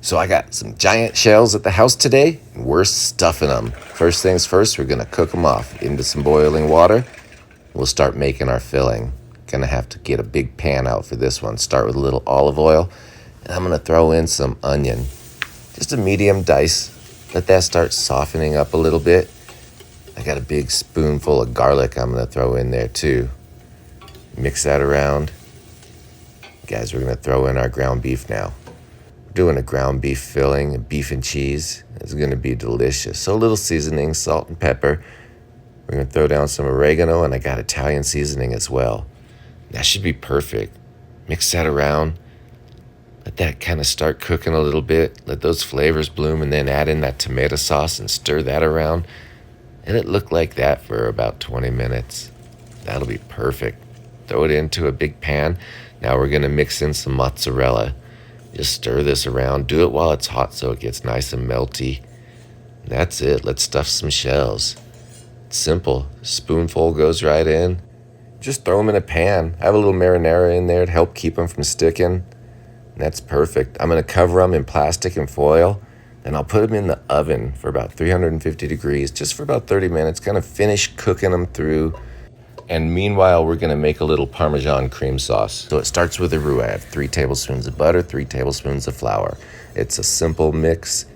So I got some giant shells at the house today, and we're stuffing them. First things first, we're gonna cook them off into some boiling water. We'll start making our filling. Gonna have to get a big pan out for this one. Start with a little olive oil, and I'm gonna throw in some onion. Just a medium dice. Let that start softening up a little bit. I got a big spoonful of garlic I'm gonna throw in there too. Mix that around. Guys, we're gonna throw in our ground beef now. Doing a ground beef filling, beef and cheese. It's going to be delicious. So a little seasoning, salt and pepper. We're going to throw down some oregano, and I got Italian seasoning as well. That should be perfect. Mix that around. Let that kind of start cooking a little bit. Let those flavors bloom, and then add in that tomato sauce and stir that around. And it looked like that for about 20 minutes. That'll be perfect. Throw it into a big pan. Now we're going to mix in some mozzarella. Just stir this around. Do it while it's hot so it gets nice and melty. That's it. Let's stuff some shells. It's simple. Spoonful goes right in. Just throw them in a pan. Have a little marinara in there to help keep them from sticking. That's perfect. I'm going to cover them in plastic and foil. Then I'll put them in the oven for about 350 degrees, just for about 30 minutes. Kind of finish cooking them through. And meanwhile, we're going to make a little Parmesan cream sauce. So it starts with a roux. I have 3 tablespoons of butter, 3 tablespoons of flour. It's a simple mix.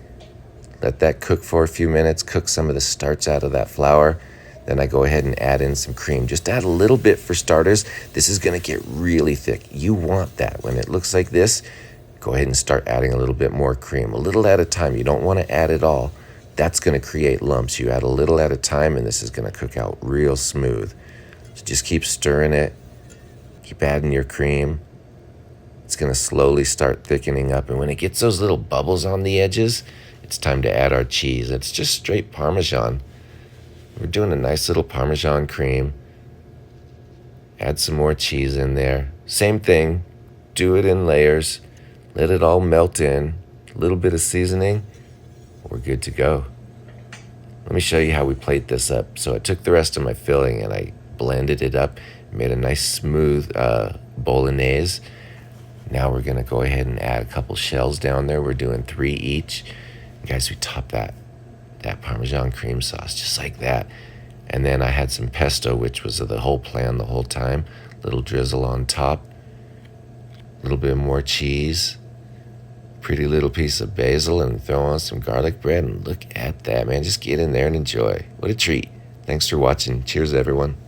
Let that cook for a few minutes. Cook some of the starch out of that flour. Then I go ahead and add in some cream. Just add a little bit for starters. This is going to get really thick. You want that. When it looks like this, go ahead and start adding a little bit more cream. A little at a time. You don't want to add it all. That's going to create lumps. You add a little at a time, and this is going to cook out real smooth. So just keep stirring it. Keep adding your cream. It's going to slowly start thickening up. And when it gets those little bubbles on the edges, it's time to add our cheese. It's just straight Parmesan. We're doing a nice little Parmesan cream. Add some more cheese in there. Same thing. Do it in layers. Let it all melt in. A little bit of seasoning. We're good to go. Let me show you how we plate this up. So I took the rest of my filling and I blended it up, made a nice smooth bolognese. Now we're gonna go ahead and add a couple shells down there. We're doing 3 each. Guys, we top that Parmesan cream sauce just like that. And then I had some pesto, which was the whole plan the whole time. Little drizzle on top. A little bit more cheese. Pretty little piece of basil, and throw on some garlic bread. And look at that, man. Just get in there and enjoy. What a treat. Thanks for watching. Cheers, everyone.